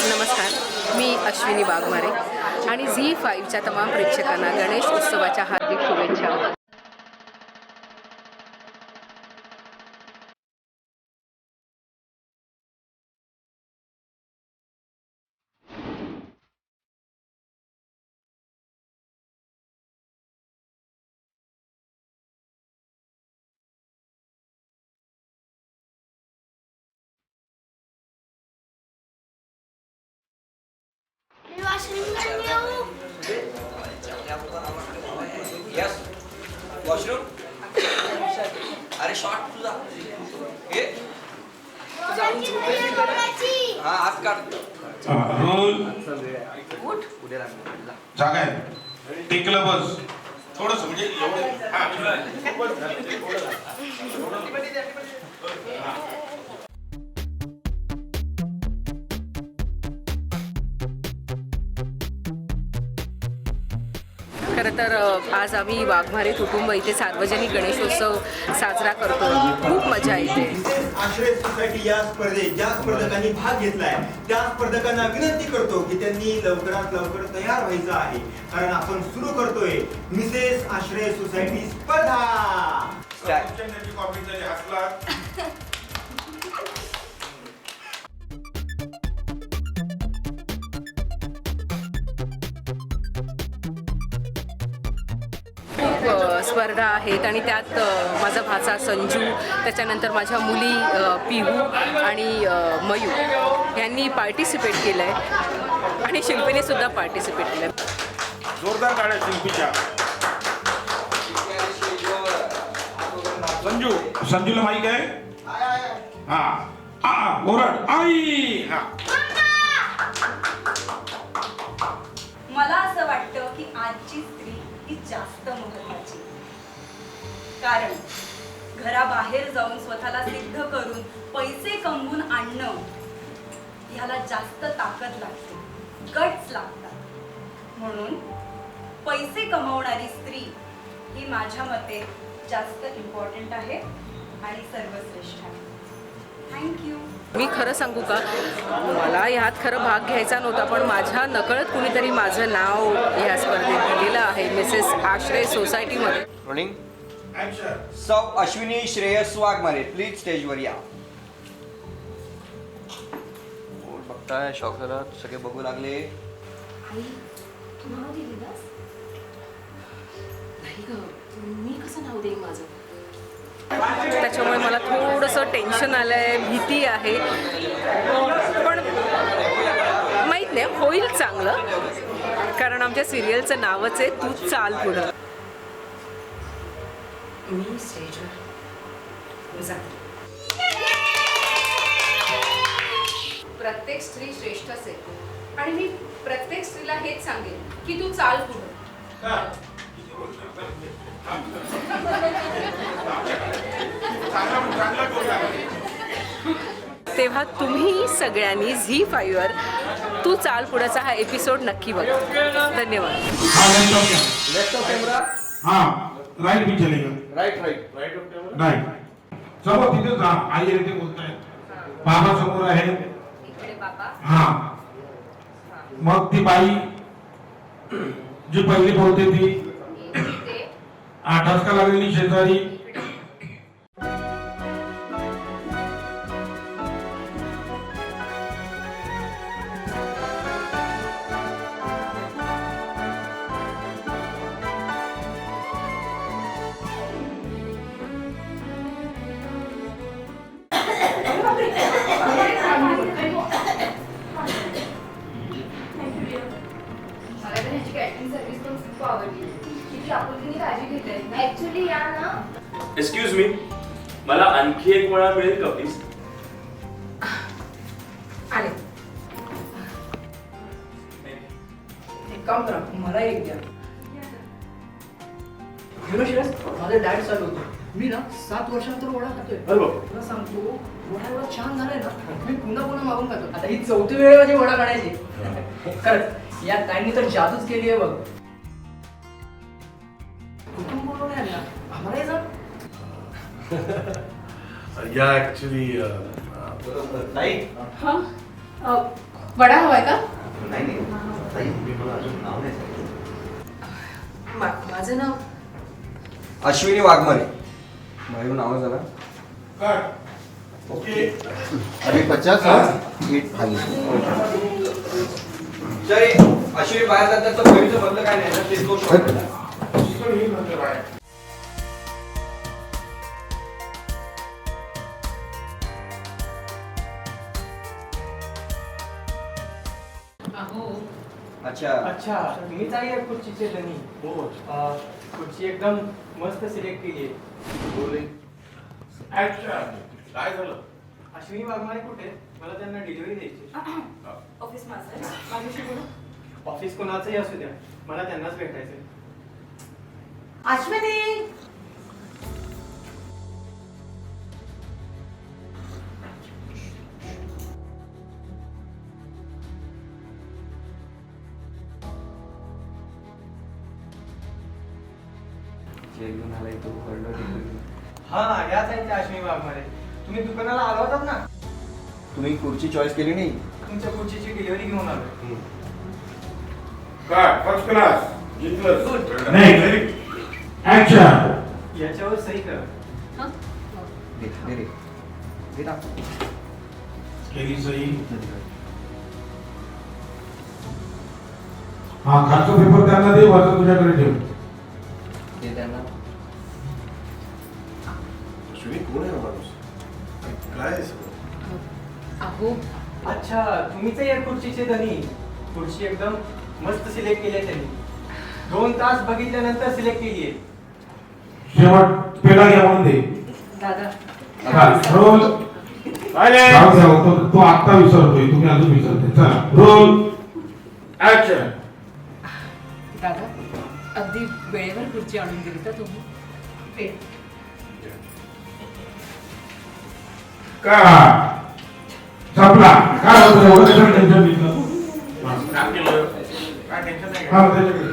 नमस्कार, मी अश्विनी वाघमारे आणि झी5च्या तमाम प्रेक्षकांना गणेश उत्सवाच्या हार्दिक शुभेच्छा. वॉशरूम अरे शॉर्ट तुझा हे हा हात काढ रोल उठ उद्या जागा आहे टेकलं बस थोडंसं म्हणजे खरं तर आज आम्ही वाघमारे कुटुंब इथे सार्वजनिक गणेशोत्सव साजरा करतो. खूप मजा येते. आश्रय सोसायटी या स्पर्धेत ज्या स्पर्धकांनी भाग घेतलाय त्या स्पर्धकांना विनंती करतो की त्यांनी लवकरात लवकर तयार व्हायचं आहे, कारण आपण सुरू करतोय मिसेस आश्रय सोसायटी स्पर्धा. कॉपी झाली हसला. स्पर्धा आहेत आणि त्यात माझा भाचा संजू, त्याच्यानंतर माझ्या मुली पिहू आणि मयूर यांनी पार्टिसिपेट केलं आहे आणि शिल्पीने सुद्धा पार्टिसिपेट केलं आहे. जोरदार काढा शिल्पीच्या. संजूला माहिती आहे हा ओरड आई. हा मला असं वाटतं की आजची स्त्री ही जास्त महत्त्वाची, कारण घराबाहेर जाऊन स्वतःला सिद्ध करून पैसे कमवून आणणं ह्याला जास्त ताकद लागते, गट्स लागतात. म्हणून पैसे कमवणारी स्त्री ही माझ्या मते जास्त इम्पॉर्टंट आहे आणि सर्वश्रेष्ठ आहे. थँक्यू. मी खरं सांगू का, मला ह्यात खरं भाग घ्यायचा नव्हता, पण माझ्या नकळत कुणीतरी माझं नाव ह्या स्पर्धेत दिलेलं आहे मिसेस आश्रय सोसायटीमध्ये. रोलिंग सौ अश्विनी श्रेयस वाघमारे प्लीज स्टेजवर या. बघताय शॉक झाला, सगळे बघू लागले. आई, तू नाव दिलेलंस? नाही ग, मी कसं नाव देईन माझं? त्याच्यामुळे मला थोडंसं टेन्शन आलं आहे, भीती आहे, पण माहीत नाही, होईल चांगलं, कारण आमच्या सिरियलचं नावच आहे तू चाल पुढं. मी स्टेजवर जाते. प्रत्येक स्त्री श्रेष्ठ असेल आणि मी प्रत्येक स्त्रीला हेच सांगेन की तू चाल पुढं. तेव्हा तुम्ही सगळ्यांनी झी5वर तू चाल पुढचा हा एपिसोड नक्की बघा. धन्यवाद. Left off camera. हाँ राइट भी चलेगा. राइट. चलो तिथे जा. आई येते बोलताय. बाबा समोर आहे. इकडे बाबा. हा मग ती बाई जी पहिली बोलते ती ठसका लागलेली शेजारी. एक्सक्यूज मी, मला आणखी एक वेळा मिळेल का प्लीज? आले. एक काम करा, मला एक द्या. माझं डाएट चालू होतं. मी ना 7 वर्षानंतर वडा खातोय. तुला सांगतो, वडा एवढा छान झालाय ना, मी पुन्हा मागून खातो. आता ही 4थी वेळ माझी वडा खाण्याची. खरंच या ताईंनी तर जादूच केली आहे बघ. कुठून बोलवलं यांना? आम्हालाही जा. Yeah, actually, ताई हां वडा हवाय का? नाही नाही ताई, मी मला अजून नाव नाही सांगितलं. माझं नाव अश्विनी वाघमारे. भाई नाव झालं. ओके. अभी 50 मीठ खाली. सर अश्विनी बाहेर जातात तर पहिलीचं बदलं काय नाही ना, ते दोष अच्छा. अच्छा मीच आहे या खुर्चीचे धनी. खुर्ची एकदम मस्त सिलेक्ट केली आहे. काय झालं? अश्विनी वाघमारे कुठे? मला त्यांना डिलिव्हरी द्यायची. ऑफिस माझं. ऑफिस कोणाचंही असू द्या, मला त्यांनाच भेटायचंय. अश्विनी हा याच आहे त्या अश्विनी वाघमारे. तुम्ही दुकानाला आला होतात ना, तुम्ही खुर्ची चॉईस केली नाही. तुमच्या खुर्चीची डिलिव्हरी घेऊन आलो. काय फर्स्ट क्लास जिंकलं. Good. नाही ऍक्शन. याच्यावर सही करा. दे दे रे. दे ना. केली सही. हा खालचा पेपर त्यांना दे, वरचा तुझ्याकडे ठेव. दे त्यांना. कोण आहे माणूस? काय अहो अच्छा तुम्हीच या खुर्चीचे धनी. खुर्ची एकदम मस्त सिलेक्ट केली आहे त्यांनी. 2 तास बघितल्यानंतर सिलेक्ट केली आहे. शेवट पेढा घ्या म्हणून दे. दादा रोल. तो आता विसरतोय, तुम्ही अजून विसरते. चला रोल ऍक्शन. दादा अगदी वेळेवर खुर्ची आणून दिली का तुम्ही? का संपला. काय होतं एवढं कशाला टेन्शन घेतलं? काय केलं? काय टेन्शन नाही. हा त्याच्याकडे.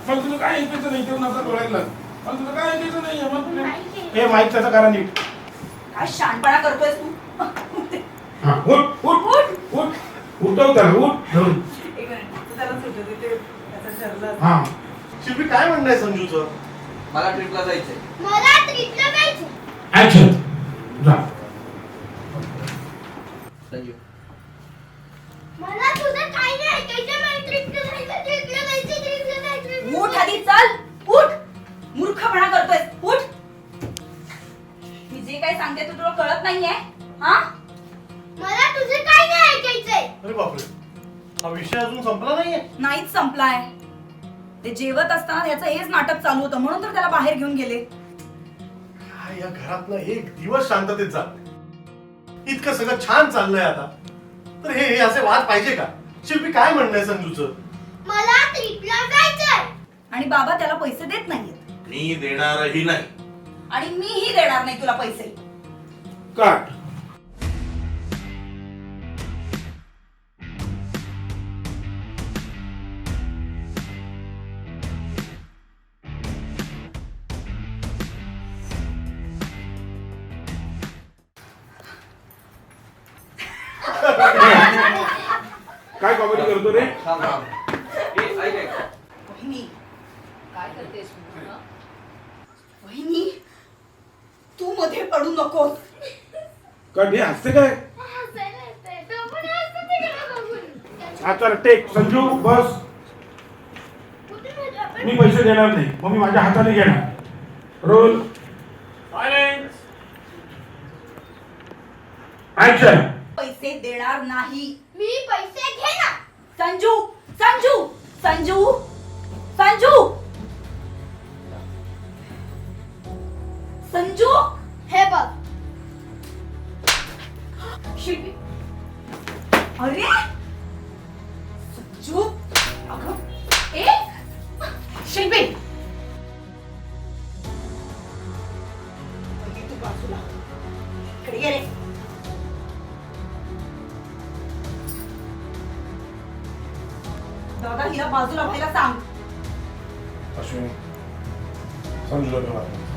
मग तुला काय ऐकायचं नाही तेव्हा नका डोळ्याला. मग तुला काय ऐकायचं नाही. मग तुला हे माहित त्याचं कारण नीट. काय शानपणा करतोयस तू? हा उठ उठ उठ उठ. उठव त्याला उठ धरून. एक मिनिट, तू त्याला सुटू दे, ते त्याचं ठरलं. हा शिल्पी काय म्हणणं आहे संजूचं? मला ट्रिपला जायचंय. मला ट्रिपला जायचं. ऍक्शन. जा. संजू. मला तुझं काही नाही ऐकायचं. मला ट्रिपला जायचं, ट्रिपला जायचं, ट्रिपला जायचं. उठ आधी, चल उठ. मूर्खपणा करतोयस, उठ. मी जे काही सांगते तू तुला कळत नाहीये. हा मला तुझं काही नाही ऐकायचंय. अरे बापरे, हा विषय अजून संपला नाहीये. नाहीच संपलाय. ते जेवत असताना ह्याचं हेच नाटक चालू होतं, म्हणून तर त्याला बाहेर घेऊन गेले. काय या घरातनं एक दिवस शांततेत जात नाही. इतकं सगळं छान चाललंय आता, तर हे हे असे वाद पाहिजे का? शिल्पी काय म्हणणं आहे संजूचं? मला ट्रिपला जायचंय. आणि बाबा त्याला पैसे देत नाहीयेत. मी देणारही नाही. आणि मीही देणार नाही तुला पैसे. काट. काय कॉमेडी करतो रे? थांब थांब. ऐक ऐक. वहिनी, काय करतेस? वहिनी, तू मध्ये पडू नकोस. काय हे हसते काय? हसायला येतंय. तो पण हसतो तिकडे बघून. हा चल टेक. संजू बस. कुठे भेटू आपण? मी पैसे देणार नाही, मग मी माझ्या हाताने घेणार. Roll silence action. पैसे देणार नाही. मी पैसे घेणार. संजू, संजू, संजू, संजू, संजू. हे बघ. शिल्पी. अरे संजू, अगं ए शिल्पी. तू बाजूला इकडे ये रे. दादा हिला बाजूला व्हायला सांग. अश्विनी समजलं का मला?